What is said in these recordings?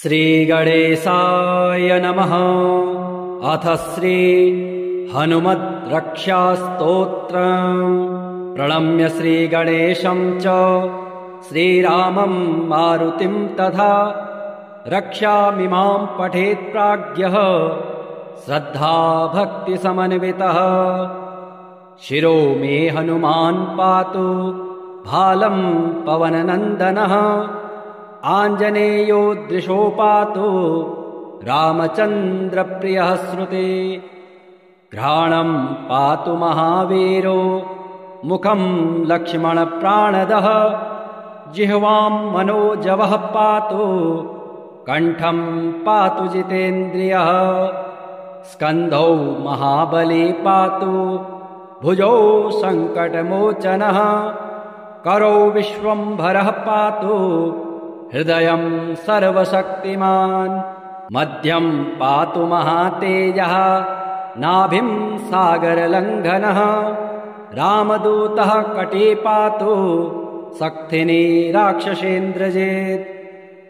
श्रीगणेशाय नमः। अथ श्री हनुमद्रक्षास्तोत्रम्। प्रणम्य श्रीगणेशं च श्रीरामं मारुतिं तथा रक्षामिमां पठेत् प्राज्ञः श्रद्धा भक्तिसमन्वितः। शिरो मे हनुमान् पातु भालं पवननन्दनः। आञ्जनेयो दृशो पातु रामचन्द्रप्रियः श्रुते। घ्राणं पातु महावीरो मुखं लक्ष्मणप्राणदः। जिह्वां मनोजवः पातु कण्ठं पातु जितेन्द्रियः। स्कन्धौ महाबली पातु भुजौ सङ्कटमोचनः। करौ विश्वम्भरः पातु हृदयं सर्वशक्तिमान्। मध्यं पातु महातेजः नाभिं सागरलङ्घनः। रामदूतः कटे पातु सक्थिनी राक्षसेन्द्रजित्।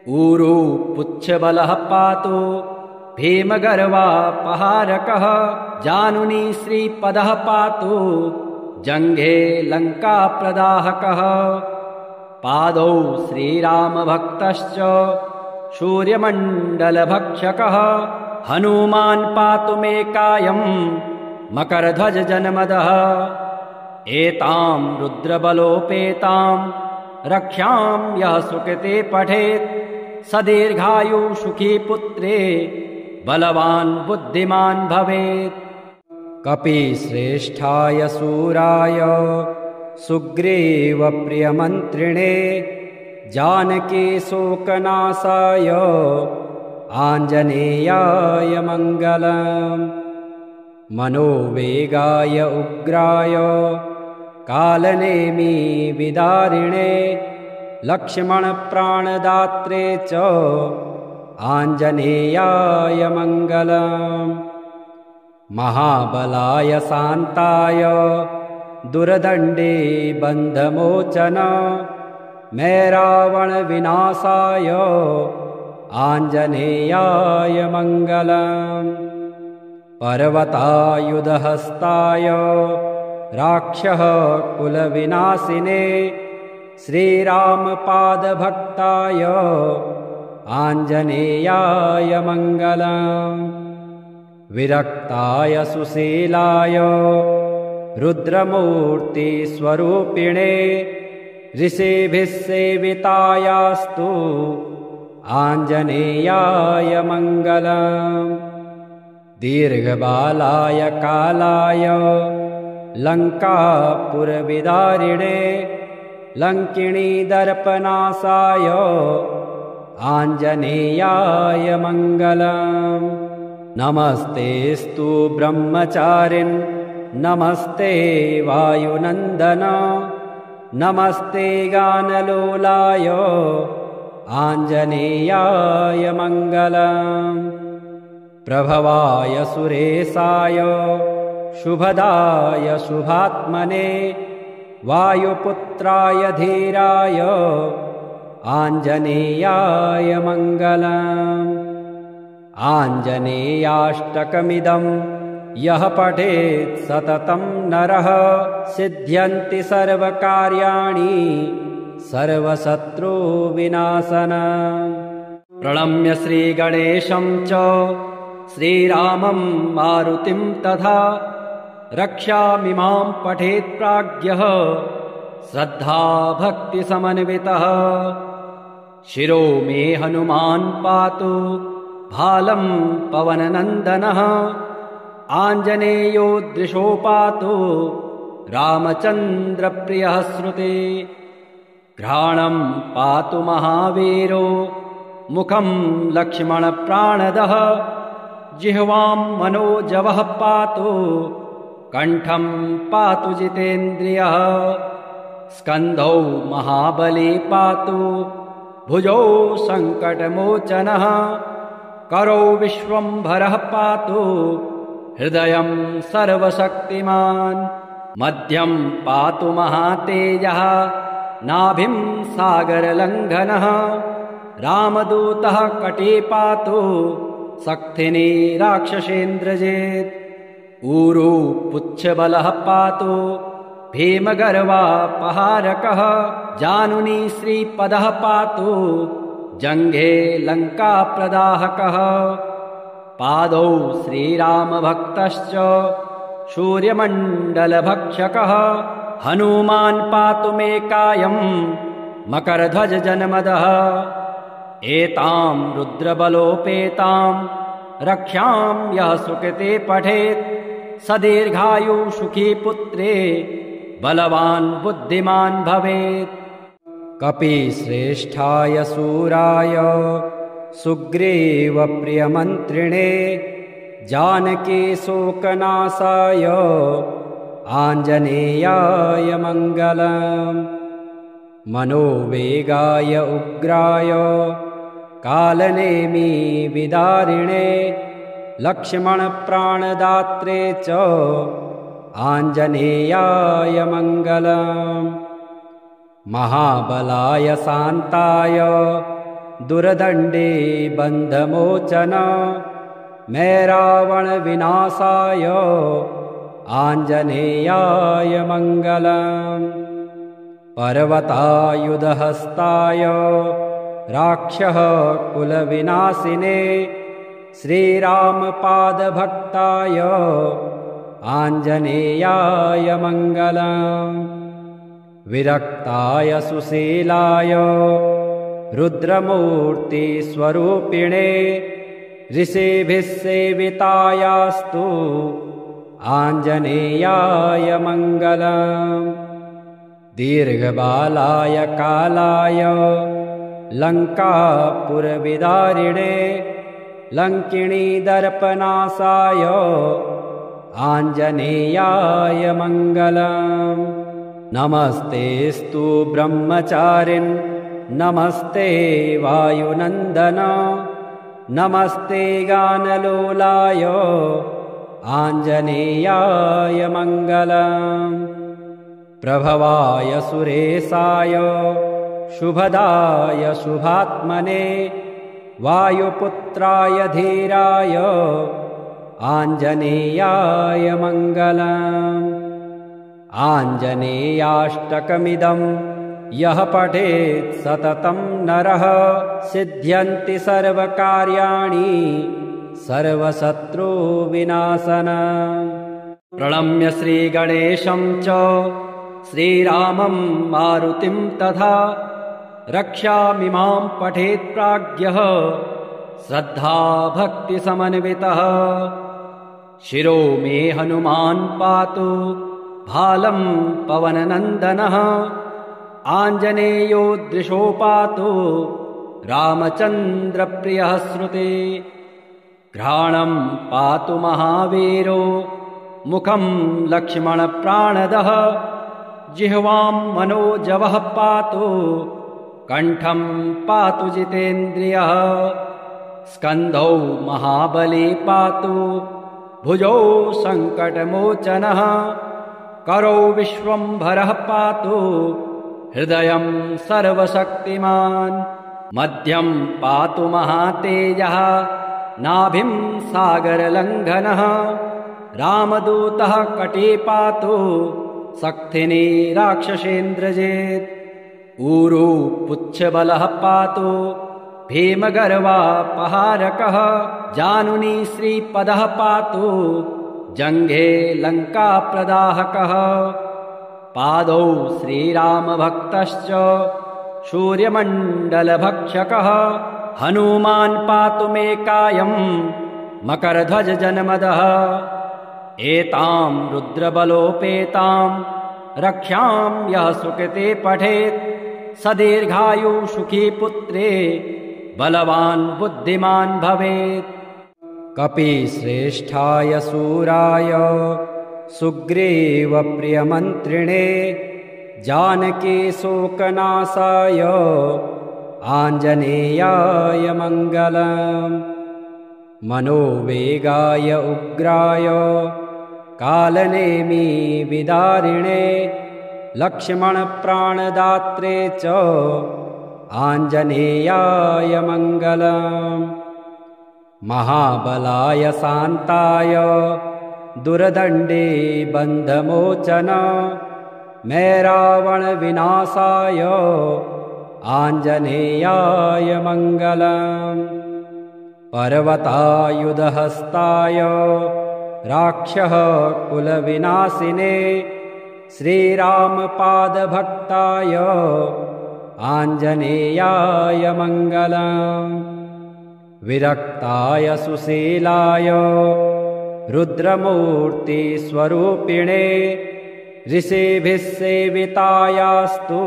ऊरू पुच्छबलः पातु भीमगर्वापहारकः। जानुनी श्रीपदः पातु जङ्घे लङ्काप्रदाहकः। पादौ श्रीरामभक्तश्च सूर्यमण्डलभक्षकः। हनुमान् पातु मे कायं मकरध्वजजनमदः। एतां रुद्रबलोपेतां रक्षां यः सुकृते पठेत् स दीर्घायु सुखी पुत्रे बलवान् बुद्धिमान् भवेत्। कपिश्रेष्ठाय सूराय सुग्रीवप्रियमन्त्रिणे जानकी शोकनाशाय आञ्जनेयाय मङ्गलम्। मनोवेगाय उग्राय कालनेमी विदारिणे लक्ष्मणप्राणदात्रे च आञ्जनेयाय मङ्गलम्। महाबलाय शान्ताय दुर्दण्डे बन्धमोचन मैरावणविनाशाय आञ्जनेयाय मङ्गलम्। पर्वतायुधहस्ताय राक्षः कुलविनाशिने श्रीरामपादभक्ताय आञ्जनेयाय मङ्गलम्। विरक्ताय सुशीलाय रुद्रमूर्तिस्वरूपिणे ऋषिभिः सेवितायास्तु आञ्जनेयाय मङ्गलम्। दीर्घबालाय कालाय लङ्कापुरविदारिणे लङ्किणीदर्पनाशाय आञ्जनेयाय मङ्गलम्। नमस्तेऽस्तु ब्रह्मचारिन् नमस्ते वायुनन्दन। नमस्ते गानलोलाय आञ्जनेयाय मङ्गलम्। प्रभवाय सुरेशाय शुभदाय शुभात्मने वायुपुत्राय धीराय आञ्जनेयाय मङ्गलम्। आञ्जनेयाष्टकमिदं यः पठेत् सततं नरः सिद्ध्यन्ति सर्वकार्याणि सर्वशत्रुविनाशनम्। प्रणम्य श्रीगणेशं च श्रीरामं मारुतिं तथा रक्षामिमां पठेत् प्राज्ञः श्रद्धा भक्तिसमन्वितः। शिरो मे हनुमान् पातु भालं पवननन्दनः। आञ्जनेयो दृशो पातु रामचन्द्रप्रियः श्रुते। घ्राणं पातु महावीरो मुखं लक्ष्मणप्राणदः। जिह्वां मनोजवः पातु कण्ठं पातु जितेन्द्रियः। स्कन्धौ महाबली पातु भुजौ सङ्कटमोचनः। करौ विश्वम्भरः पातु हृदयं सर्वशक्तिमान्। मध्यं पातु महातेजः नाभिं सागरलङ्घनः। रामदूतः कटे पातु सक्थिने राक्षसेन्द्रजित् ऊरू पुच्छबलः पातु भीमगर्वापहारकः जानुनी श्रीपदः पातु जङ्घे लङ्काप्रदाहकः पादौ श्रीरामभक्तश्च सूर्यमण्डलभक्षकः हनुमान् पातु मे कायं मकरध्वजजनमदः एतां रुद्रबलोपेतां रक्षां यः सुकृते पठेत् स दीर्घायु सुखी पुत्रे बलवान् बुद्धिमान् भवेत्। कपिश्रेष्ठाय सूराय सुग्रीवप्रियमन्त्रिणे जानकी शोकनाशाय आञ्जनेयाय मङ्गलम् मनोवेगाय उग्राय कालनेमी विदारिणे लक्ष्मणप्राणदात्रे च आञ्जनेयाय मङ्गलम् महाबलाय शान्ताय दुर्दण्डे बन्धमोचन मैरावणविनाशाय आञ्जनेयाय मङ्गलम् पर्वतायुधहस्ताय राक्षः कुलविनाशिने श्रीरामपादभक्ताय आञ्जनेयाय मङ्गलम् विरक्ताय सुशीलाय रुद्रमूर्तिस्वरूपिणे ऋषिभिः सेवितायास्तु आञ्जनेयाय मङ्गलम् दीर्घबालाय कालाय लङ्कापुरविदारिणे लङ्किणीदर्पनाशाय आञ्जनेयाय मङ्गलम् नमस्तेऽस्तु ब्रह्मचारिन् नमस्ते वायुनन्दन नमस्ते गानलोलाय आञ्जनेयाय मङ्गलम् प्रभवाय सुरेशाय शुभदाय शुभात्मने वायुपुत्राय धीराय आञ्जनेयाय मङ्गलम् आञ्जनेयाष्टकमिदं यः पठेत् सततं नरः सिद्ध्यन्ति सर्वकार्याणि सर्वशत्रुविनाशनम् प्रणम्य श्रीगणेशं च श्रीरामं मारुतिं तथा रक्षामिमां पठेत् प्राज्ञः श्रद्धा भक्तिसमन्वितः शिरो मे हनुमान् पातु भालं पवननन्दनः आञ्जनेयो दृशो पातु रामचन्द्रप्रियः श्रुते घ्राणं पातु महावीरो मुखं लक्ष्मणप्राणदः जिह्वां मनोजवः पातु कण्ठं पातु जितेन्द्रियः स्कन्धौ महाबली पातु भुजौ सङ्कटमोचनः करौ विश्वम्भरः पातु हृदयं सर्वशक्तिमान् मध्यं पातु महातेजः नाभिं सागरलङ्घनः रामदूतः कटे पातु सक्थिने राक्षसेन्द्रजित् ऊरू पुच्छबलः पातु भीमगर्वापहारकः जानुनी श्रीपदः पातु जङ्घे लङ्काप्रदाहकः पादौ श्रीरामभक्तश्च सूर्यमण्डलभक्षकः हनुमान् पातु मे कायं मकरध्वजजनमदः एतां रुद्रबलोपेतां रक्षां यः सुकृते पठेत् स दीर्घायु सुखी पुत्रे बलवान् बुद्धिमान् भवेत्। कपिश्रेष्ठाय सूराय सुग्रीवप्रियमन्त्रिणे जानकी शोकनाशाय आञ्जनेयाय मङ्गलम् मनोवेगाय उग्राय कालनेमी विदारिणे लक्ष्मणप्राणदात्रे च आञ्जनेयाय मङ्गलम्। महाबलाय शान्ताय दुर्दण्डे बन्धमोचन मैरावणविनाशाय आञ्जनेयाय मङ्गलम्। पर्वतायुधहस्ताय राक्षः कुलविनाशिने श्रीरामपादभक्ताय आञ्जनेयाय मङ्गलम्। विरक्ताय सुशीलाय रुद्रमूर्तिस्वरूपिणे ऋषिभिः सेवितायास्तु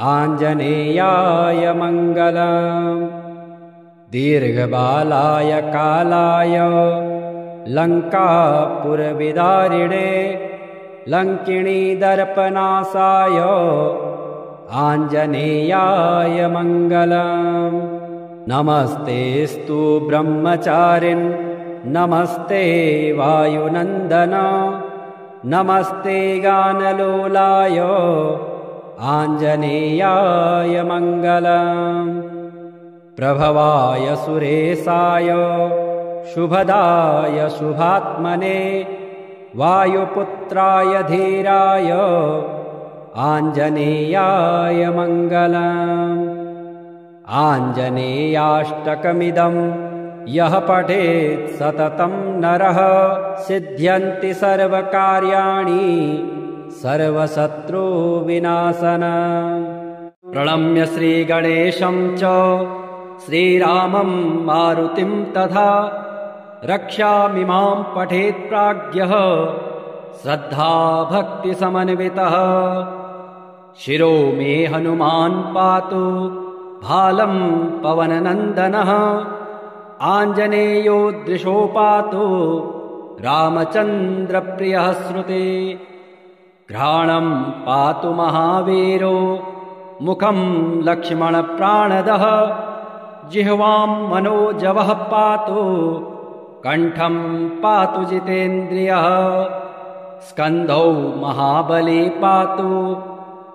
आञ्जनेयाय मङ्गलम्। दीर्घबालाय कालाय लङ्कापुरविदारिणे लङ्किणीदर्पनाशाय आञ्जनेयाय मङ्गलम्। नमस्तेऽस्तु ब्रह्मचारिन् नमस्ते वायुनन्दन नमस्ते गानलोलाय आञ्जनेयाय मङ्गलम्। प्रभवाय सुरेशाय शुभदाय शुभात्मने वायुपुत्राय धीराय आञ्जनेयाय मङ्गलम्। आञ्जनेयाष्टकमिदं यः पठेत् सततं नरः सिद्ध्यन्ति सर्वकार्याणि सर्वशत्रुविनाशनम्। प्रणम्य श्रीगणेशं च श्रीरामं मारुतिं तथा रक्षामिमां पठेत् प्राज्ञः श्रद्धाभक्तिसमन्वितः। शिरो मे हनुमान् पातु भालं पवननन्दनः आञ्जनेयो दृशो पातु रामचन्द्रप्रियः श्रुते। घ्राणं पातु महावीरो मुखं लक्ष्मणप्राणदः जिह्वां मनोजवः पातु कण्ठं पातु जितेन्द्रियः। स्कन्धौ महाबली पातु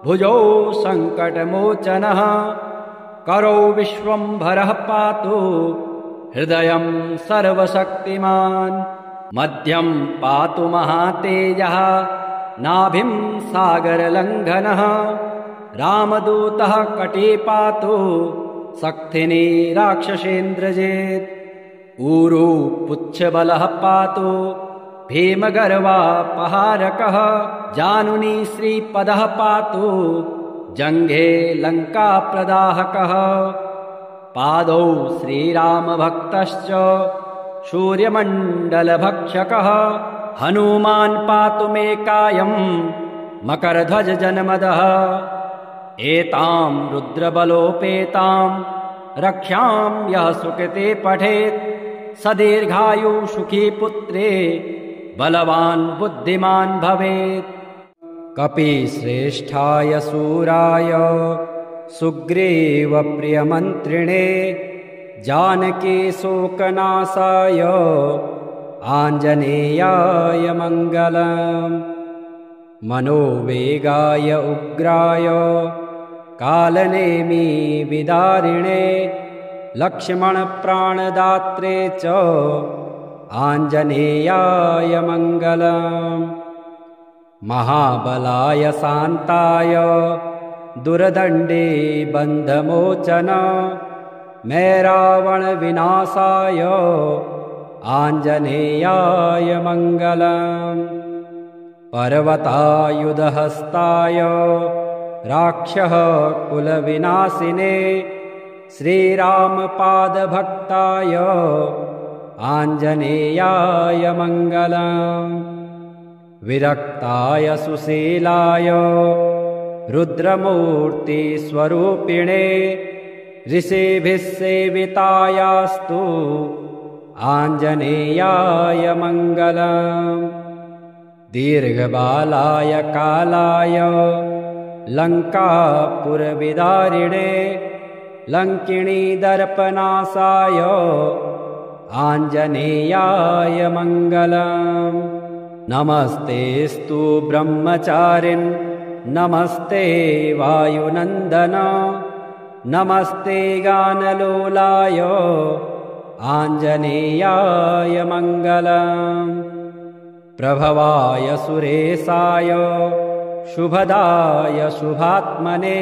भुजौ सङ्कटमोचनः करौ विश्वम्भरः पातु हृदयं सर्वशक्तिमान्। मध्यं पातु महातेजः नाभिं सागरलङ्घनः रामदूतः कटे पातु सक्थिनी राक्षसेन्द्रजित्। ऊरू पुच्छबलः पातु भीमगर्वापहारकः जानुनी श्रीपदः पातु जङ्घे लङ्काप्रदाहकः। पादौ श्रीरामभक्तश्च सूर्यमण्डलभक्षकः हनुमान् पातु मे कायं मकरध्वजजनमदः। एतां रुद्रबलोपेतां रक्षां यः सुकृते पठेत् स दीर्घायु सुखी पुत्रे बलवान् बुद्धिमान् भवेत्। कपिश्रेष्ठाय सूराय सुग्रीवप्रियमन्त्रिणे जानकी शोकनाशाय आञ्जनेयाय मङ्गलम्। मनोवेगाय उग्राय कालनेमी विदारिणे लक्ष्मणप्राणदात्रे च आञ्जनेयाय मङ्गलम्। महाबलाय शान्ताय दुर्दण्डे बन्धमोचन मैरावणविनाशाय आञ्जनेयाय मङ्गलम्। पर्वतायुधहस्ताय राक्षः कुलविनाशिने श्रीरामपादभक्ताय आञ्जनेयाय मङ्गलम्। विरक्ताय सुशीलाय रुद्रमूर्तिस्वरूपिणे ऋषिभिः सेवितायास्तु आञ्जनेयाय मङ्गलम्। दीर्घबालाय कालाय लङ्कापुरविदारिणे लङ्किणीदर्पनाशाय आञ्जनेयाय मङ्गलम्। नमस्तेऽस्तु ब्रह्मचारिन् नमस्ते वायुनन्दन नमस्ते गानलोलाय आञ्जनेयाय मङ्गलम् प्रभवाय सुरेशाय शुभदाय शुभात्मने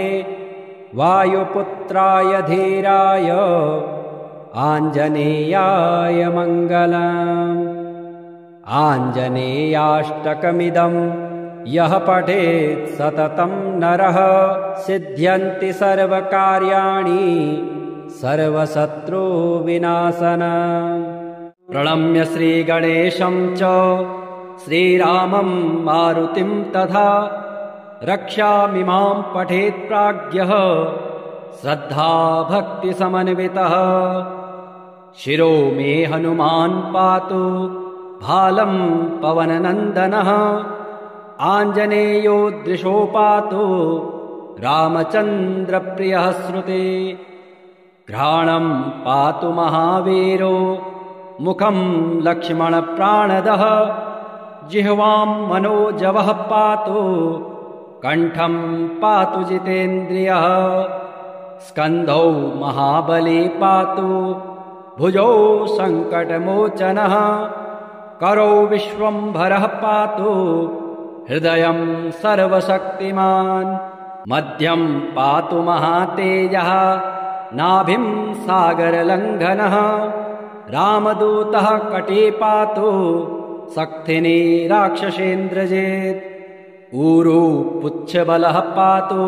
वायुपुत्राय धीराय आञ्जनेयाय मङ्गलम् आञ्जनेयाष्टकमिदं यः पठेत् सततं नरः सिद्ध्यन्ति सर्वकार्याणि सर्वशत्रुविनाशनम् प्रणम्य श्रीगणेशं च श्रीरामं मारुतिं तथा रक्षामिमां पठेत् प्राज्ञः श्रद्धा भक्तिसमन्वितः शिरो मे हनुमान् पातु भालं पवननन्दनः आञ्जनेयो दृशो पातु रामचन्द्रप्रियः श्रुते घ्राणं पातु महावीरो मुखं लक्ष्मणप्राणदः जिह्वां मनोजवः पातु कण्ठं पातु जितेन्द्रियः स्कन्धौ महाबली पातु भुजौ सङ्कटमोचनः करौ विश्वम्भरः पातु हृदयं सर्वशक्तिमान् मध्यं पातु महातेजः नाभिं सागरलङ्घनः रामदूतः कटे पातु सक्थिनी राक्षसेन्द्रजित् ऊरू पुच्छबलः पातु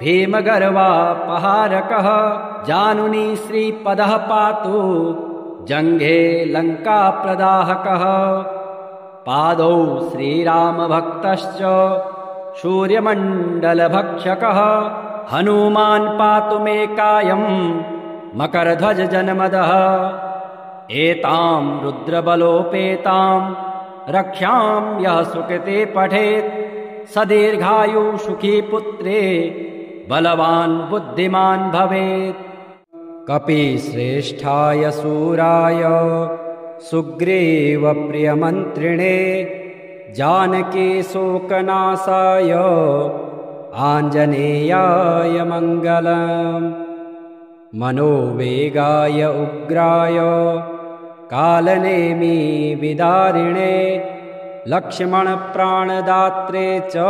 भीमगर्वापहारकः जानुनी श्रीपदः पातु जङ्घे लङ्काप्रदाहकः पादौ श्रीरामभक्तश्च सूर्यमण्डलभक्षकः हनुमान् पातु मे कायं मकरध्वजजनमदः एतां रुद्रबलोपेतां रक्षां यः सुकृते पठेत् स दीर्घायु सुखी पुत्रे बलवान् बुद्धिमान् भवेत् कपिश्रेष्ठाय सूराय सुग्रीवप्रियमन्त्रिणे जानकी शोकनाशाय आञ्जनेयाय मङ्गलम् मनोवेगाय उग्राय कालनेमी विदारिणे लक्ष्मणप्राणदात्रे च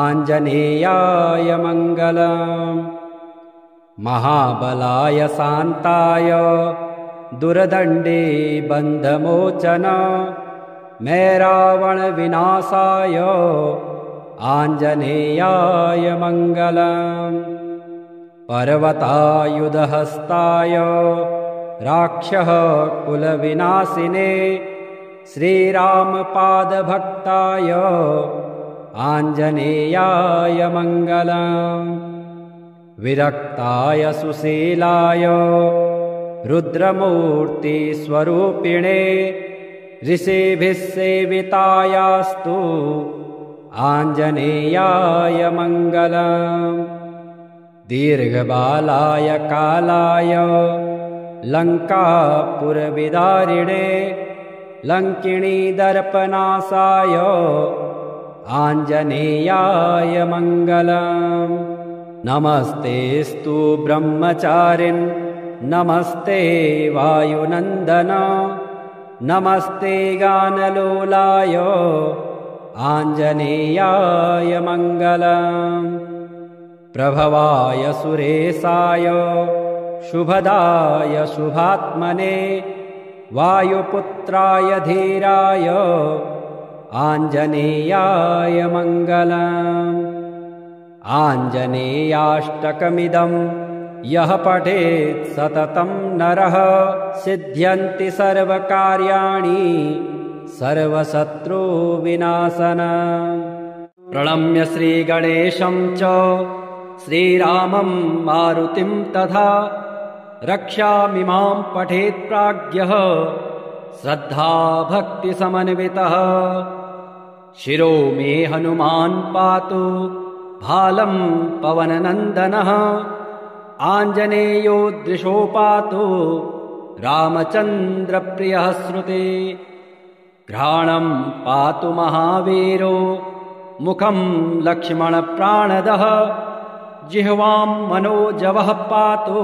आञ्जनेयाय मङ्गलम् महाबलाय शान्ताय दुर्दण्डे बन्धमोचन मे रावणविनाशाय आञ्जनेयाय मङ्गलम् पर्वतायुधहस्ताय राक्षः कुलविनाशिने श्रीरामपादभक्ताय आञ्जनेयाय मङ्गलम् विरक्ताय सुशीलाय रुद्रमूर्तिस्वरूपिणे ऋषिभिः सेवितायास्तु आञ्जनेयाय मङ्गलम् दीर्घबालाय कालाय लङ्कापुरविदारिणे लङ्किणीदर्पनाशाय आञ्जनेयाय मङ्गलम् नमस्तेऽस्तु ब्रह्मचारिन् नमस्ते वायुनन्दन नमस्ते गानलोलाय आञ्जनेयाय मङ्गलम् प्रभवाय सुरेशाय शुभदाय शुभात्मने वायुपुत्राय धीराय आञ्जनेयाय मङ्गलम् आञ्जनेयाष्टकमिदं यः पठेत् सततं नरः सिद्ध्यन्ति सर्वकार्याणि सर्वशत्रुविनाशनम् प्रणम्य श्रीगणेशं च श्रीरामं मारुतिं तथा रक्षामिमां पठेत् प्राज्ञः श्रद्धा भक्तिसमन्वितः शिरो मे हनुमान् पातु भालं पवननन्दनः आञ्जनेयो दृशो पातु रामचन्द्रप्रियः श्रुते घ्राणं पातु महावीरो मुखं लक्ष्मणप्राणदः जिह्वां मनोजवः पातु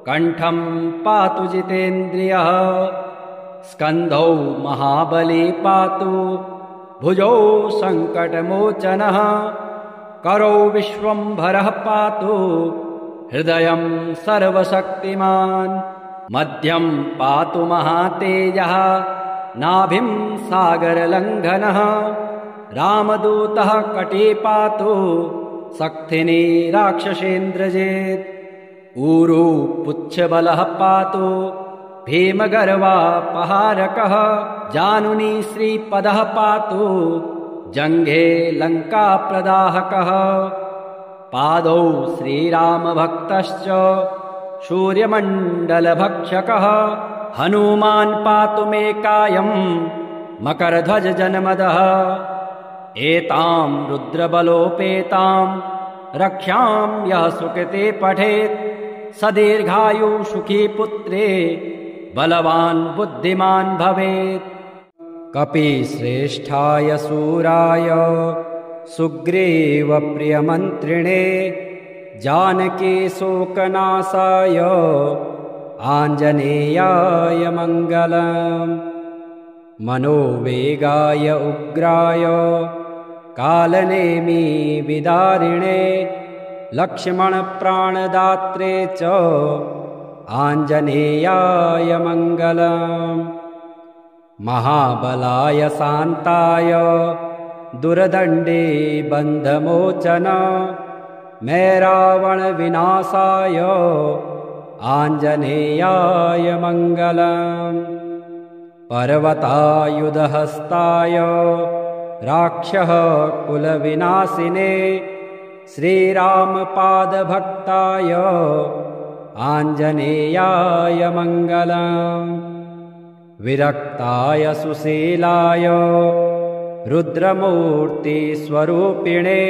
कण्ठं पातु जितेन्द्रियः स्कन्धौ महाबली पातु भुजौ सङ्कटमोचनः करौ विश्वम्भरः पातु हृदयं सर्वशक्तिमान् मध्यं पातु महातेजः नाभिं सागरलङ्घनः रामदूतः कटे पातु सक्थिनी राक्षसेन्द्रजित् ऊरू पुच्छबलः पातु भीमगर्वापहारकः जानुनी श्रीपदः पातु जङ्घे लङ्काप्रदाहकः पादौ श्रीरामभक्तश्च सूर्यमण्डलभक्षकः हनुमान् पातु मे कायं मकरध्वजजनमदः एतां रुद्रबलोपेतां रक्षां यः सुकृते पठेत् स दीर्घायु सुखी पुत्रे बलवान् बुद्धिमान् भवेत् कपिश्रेष्ठाय सूराय सुग्रीवप्रियमन्त्रिणे जानकी शोकनाशाय आञ्जनेयाय मङ्गलम् मनोवेगाय उग्राय कालनेमी विदारिणे लक्ष्मणप्राणदात्रे च आञ्जनेयाय मङ्गलम् महाबलाय शान्ताय दुर्दण्डे बन्धमोचन मैरावणविनाशाय आञ्जनेयाय मङ्गलम् पर्वतायुधहस्ताय राक्षः कुलविनाशिने श्रीरामपादभक्ताय आञ्जनेयाय मङ्गलम् विरक्ताय सुशीलाय रुद्रमूर्तिस्वरूपिणे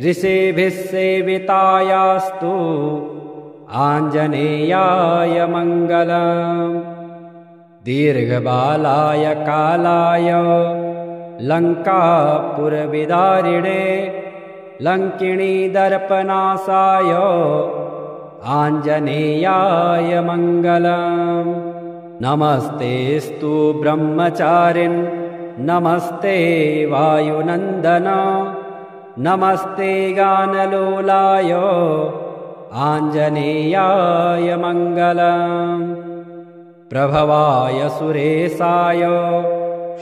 ऋषिभिः सेवितायास्तु आञ्जनेयाय मङ्गलम् दीर्घबालाय कालाय लङ्कापुरविदारिणे लङ्किणीदर्पनाशाय आञ्जनेयाय मङ्गलम् नमस्तेऽस्तु ब्रह्मचारिन् नमस्ते वायुनन्दन नमस्ते गानलोलाय आञ्जनेयाय मङ्गलम् प्रभवाय सुरेशाय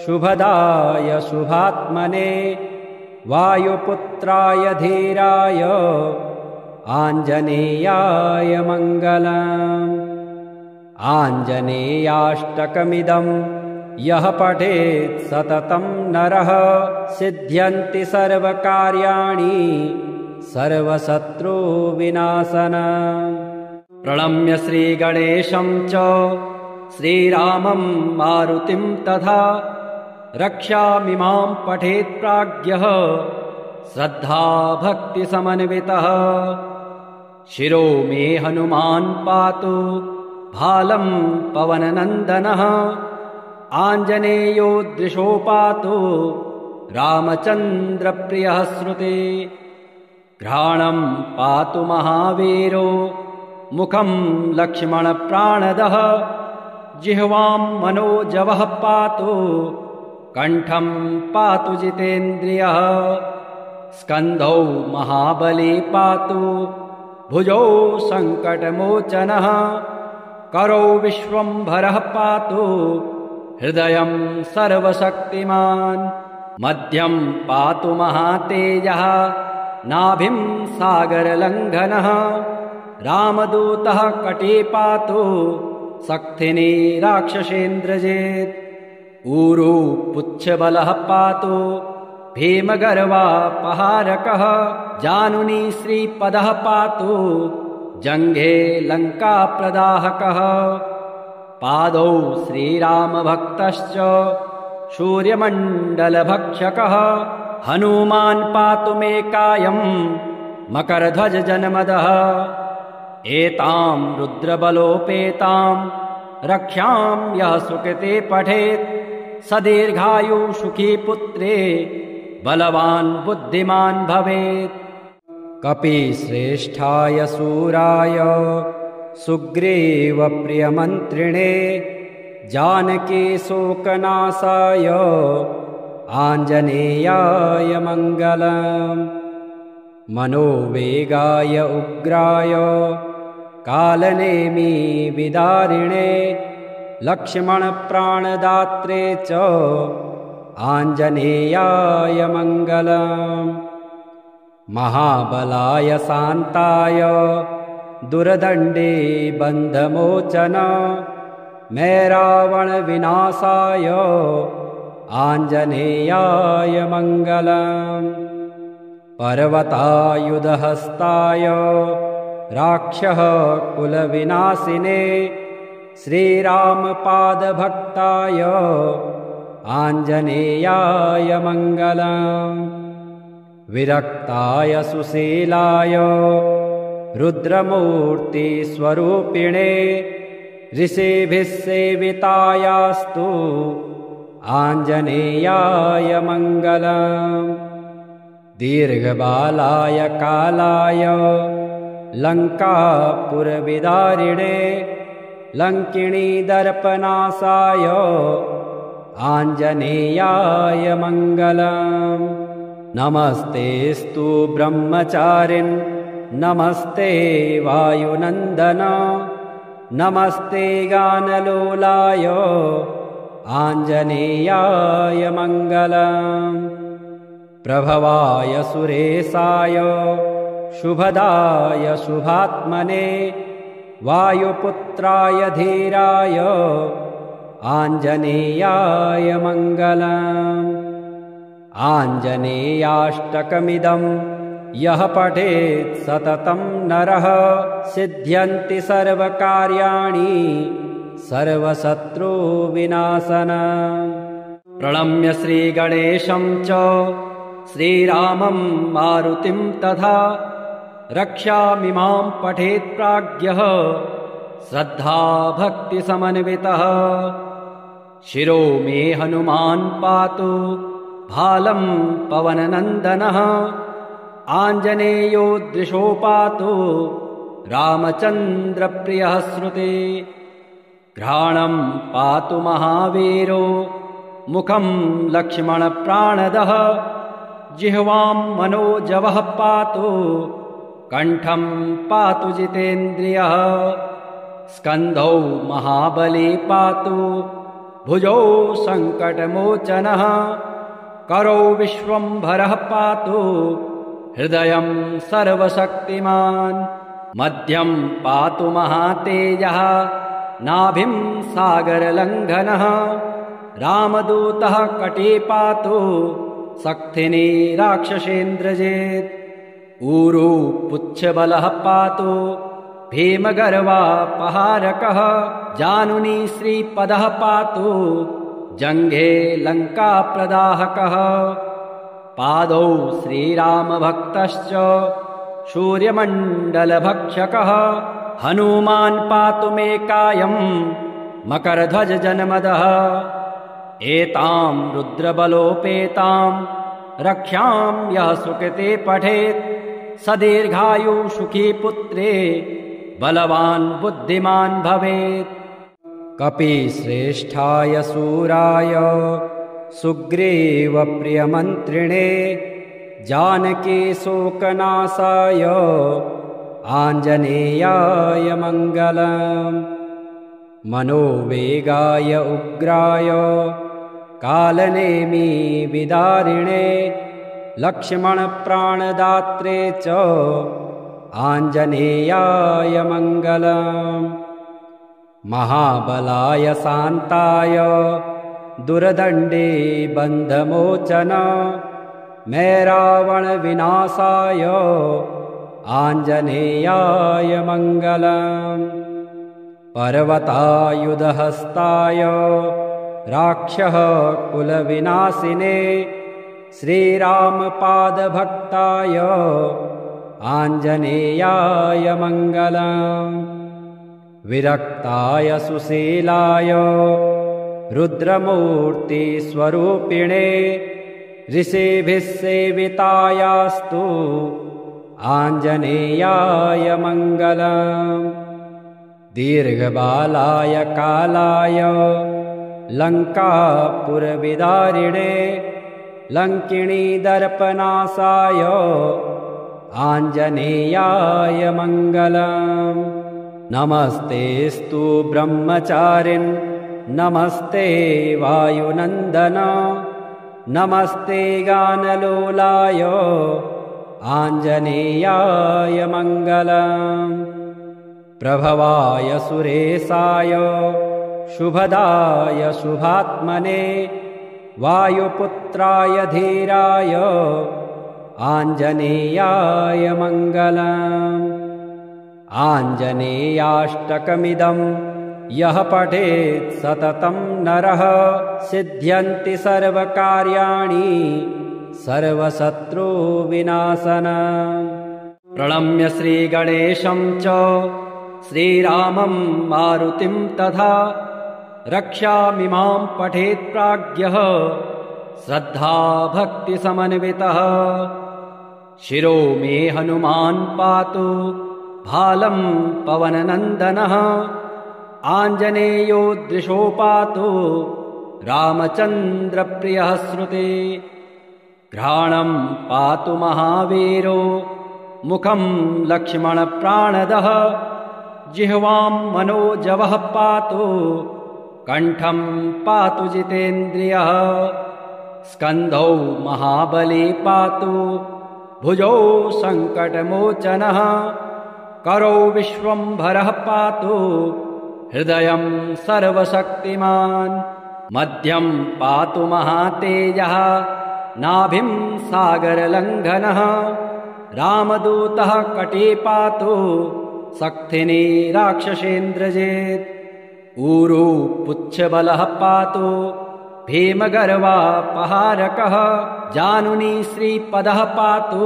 शुभदाय शुभात्मने वायुपुत्राय धीराय आञ्जनेयाय मङ्गलम् आञ्जनेयाष्टकमिदं यः पठेत् सततं नरः सिद्ध्यन्ति सर्वकार्याणि सर्वशत्रुविनाशनम् प्रणम्य श्रीगणेशं च श्रीरामं मारुतिं तथा रक्षामिमां पठेत् प्राज्ञः श्रद्धाभक्तिसमन्वितः शिरो मे हनुमान् पातु भालं पवननन्दनः आञ्जनेयो दृशो पातु रामचन्द्रप्रियः श्रुते घ्राणं पातु महावीरो मुखं लक्ष्मणप्राणदः जिह्वां मनोजवः पातु कण्ठं पातु जितेन्द्रियः स्कन्धौ महाबली पातु भुजौ सङ्कटमोचनः करौ विश्वम्भरः पातु हृदयं सर्वशक्तिमान् मध्यं पातु महातेजः नाभिं सागरलङ्घनः रामदूतः कटे पातु सक्थिनी राक्षसेन्द्रजित् ऊरू पुच्छबलः पातु भीमगर्वापहारकः जानुनी श्रीपदः पातु जङ्घे लङ्काप्रदाहकः पादौ श्रीरामभक्तश्च सूर्यमण्डलभक्षकः हनुमान् पातु मे कायं मकरध्वजजनमदः एतां रुद्रबलोपेतां रक्षां यः सुकृते पठेत् स दीर्घायु सुखी पुत्रे बलवान् बुद्धिमान् भवेत् कपिश्रेष्ठाय सूराय सुग्रीवप्रियमन्त्रिणे जानकी शोकनाशाय आञ्जनेयाय मङ्गलम्। मनोवेगाय उग्राय कालनेमी विदारिणे लक्ष्मणप्राणदात्रे च आञ्जनेयाय मङ्गलम्। महाबलाय शान्ताय दुर्दण्डे बन्धमोचन मैरावणविनाशाय आञ्जनेयाय मङ्गलम्। पर्वतायुधहस्ताय राक्षः कुलविनाशिने श्रीरामपादभक्ताय आञ्जनेयाय मङ्गलम्। विरक्ताय सुशीलाय रुद्रमूर्तिस्वरूपिणे ऋषिभिः सेवितायास्तु आञ्जनेयाय मङ्गलम्। दीर्घबालाय कालाय लङ्कापुरविदारिणे लङ्किणीदर्पनाशाय आञ्जनेयाय मङ्गलम्। नमस्तेऽस्तु ब्रह्मचारिन् नमस्ते वायुनन्दन नमस्ते गानलोलाय आञ्जनेयाय मङ्गलम्। प्रभवाय सुरेशाय शुभदाय शुभात्मने वायुपुत्राय धीराय आञ्जनेयाय मङ्गलम्। आञ्जनेयाष्टकमिदं यः पठेत् सततं नरः सिद्ध्यन्ति सर्वकार्याणि सर्वशत्रुविनाशनम्। प्रणम्य श्रीगणेशं च श्रीरामं मारुतिं तथा रक्षामिमां पठेत् प्राज्ञः श्रद्धाभक्तिसमन्वितः। शिरो मे हनुमान् पातु भालं पवननन्दनः आञ्जनेयो दृशो पातु रामचन्द्रप्रियः श्रुते। घ्राणं पातु महावीरो मुखं लक्ष्मणप्राणदः जिह्वां मनोजवः पातु कण्ठं पातु जितेन्द्रियः। स्कन्धौ महाबली पातु भुजौ सङ्कटमोचनः करौ विश्वम्भरः पातु हृदयं सर्वशक्तिमान्। मध्यं पातु महातेजः नाभिं सागरलङ्घनः रामदूतः कटे पातु सक्थिनी राक्षसेन्द्रजित्। ऊरू पुच्छबलः पातु भीमगर्वापहारकः जानुनी श्रीपदः पातु जङ्घे लङ्काप्रदाहकः। पादौ श्रीरामभक्तश्च सूर्यमण्डलभक्षकः हनुमान् पातु मे कायं मकरध्वजजनमदः। एतां रुद्रबलोपेतां रक्षां यः सुकृते पठेत् स दीर्घायु सुखी पुत्रे बलवान् बुद्धिमान् भवेत्। कपिश्रेष्ठाय सूराय सुग्रीवप्रियमन्त्रिणे जानकी शोकनाशाय आञ्जनेयाय मङ्गलम्। मनोवेगाय उग्राय कालनेमी विदारिणे लक्ष्मणप्राणदात्रे च आञ्जनेयाय मङ्गलम्। महाबलाय शान्ताय दुर्दण्डे बन्धमोचन मैरावणविनाशाय आञ्जनेयाय मङ्गलम्। पर्वतायुधहस्ताय राक्षः कुलविनाशिने श्रीरामपादभक्ताय आञ्जनेयाय मङ्गलम्। विरक्ताय सुशीलाय रुद्रमूर्तिस्वरूपिणे ऋषिभिः सेवितायास्तु आञ्जनेयाय मङ्गलम्। दीर्घबालाय कालाय लङ्कापुरविदारिणे लङ्किणीदर्पनाशाय आञ्जनेयाय मङ्गलम्। नमस्तेऽस्तु ब्रह्मचारिन् नमस्ते वायुनन्दन नमस्ते गानलोलाय आञ्जनेयाय मङ्गलम्। प्रभवाय सुरेशाय शुभदाय शुभात्मने वायुपुत्राय धीराय आञ्जनेयाय मङ्गलम्। आञ्जनेयाष्टकमिदं यः पठेत् सततं नरः सिद्ध्यन्ति सर्वकार्याणि सर्वशत्रुविनाशनम्। प्रणम्य श्रीगणेशं च श्रीरामं मारुतिं तथा रक्षामिमां पठेत् प्राज्ञः श्रद्धा भक्तिसमन्वितः। शिरो मे हनुमान् पातु भालं पवननन्दनः आञ्जनेयो दृशो पातु रामचन्द्रप्रियः श्रुते। घ्राणं पातु महावीरो मुखं लक्ष्मणप्राणदः जिह्वां मनोजवः पातु कण्ठं पातु जितेन्द्रियः। स्कन्धौ महाबली पातु भुजौ सङ्कटमोचनः करौ विश्वम्भरः पातु हृदयं सर्वशक्तिमान्। मध्यं पातु महातेजः नाभिं सागरलङ्घनः रामदूतः कटे पातु सक्थिनी राक्षसेन्द्रजित्। ऊरू पुच्छबलः पातु भीमगर्वापहारकः जानुनी श्रीपदः पातु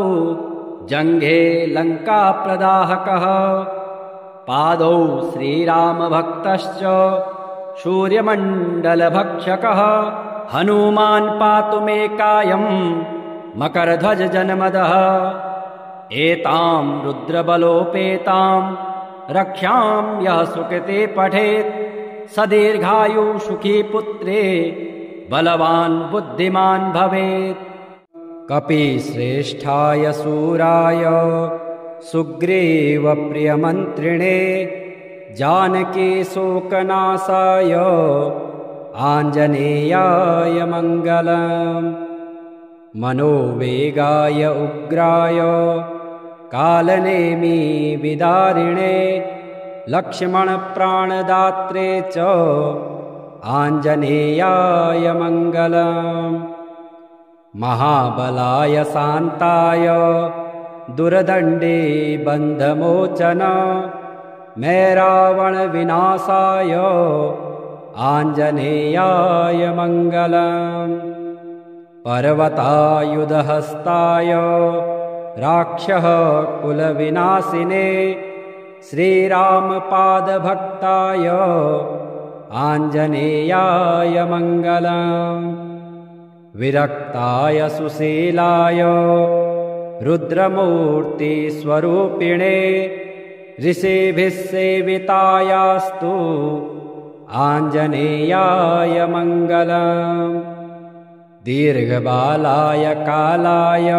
जङ्घे लङ्काप्रदाहकः। पादौ श्रीरामभक्तश्च सूर्यमण्डलभक्षकः हनुमान् पातु मे कायं मकरध्वजजनमदः। एतां रुद्रबलोपेतां रक्षां यः सुकृते पठेत् स दीर्घायु सुखी पुत्रे बलवान् बुद्धिमान् भवेत्। कपिश्रेष्ठाय सूराय सुग्रीवप्रियमन्त्रिणे जानकी शोकनाशाय आञ्जनेयाय मङ्गलम्। मनोवेगाय उग्राय कालनेमी विदारिणे लक्ष्मणप्राणदात्रे च आञ्जनेयाय मङ्गलम्। महाबलाय शान्ताय दुर्दण्डे बन्धमोचन मैरावणविनाशाय आञ्जनेयाय मङ्गलम्। पर्वतायुधहस्ताय राक्षः कुलविनाशिने श्रीरामपादभक्ताय आञ्जनेयाय मङ्गलम्। विरक्ताय सुशीलाय रुद्रमूर्तिस्वरूपिणे ऋषिभिः सेवितायास्तु आञ्जनेयाय मङ्गलम्। दीर्घबालाय कालाय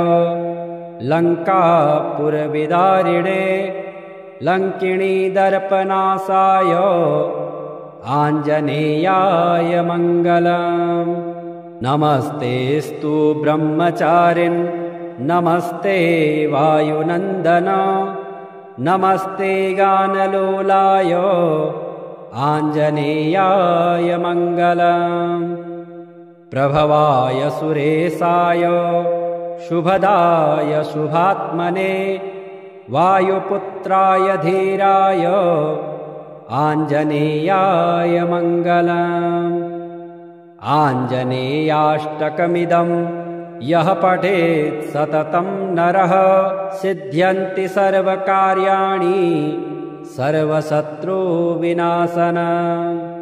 लङ्कापुरविदारिणे लङ्किणीदर्पनाशाय आञ्जनेयाय मङ्गलम्। नमस्तेऽस्तु ब्रह्मचारिन् नमस्ते वायुनन्दन नमस्ते गानलोलाय आञ्जनेयाय मङ्गलम्। प्रभवाय सुरेशाय शुभदाय शुभात्मने वायुपुत्राय धीराय आञ्जनेयाय मङ्गलम्। आञ्जनेयाष्टकमिदं यः पठेत् सततं नरः सिद्ध्यन्ति सर्वकार्याणि सर्वशत्रुविनाशनम्।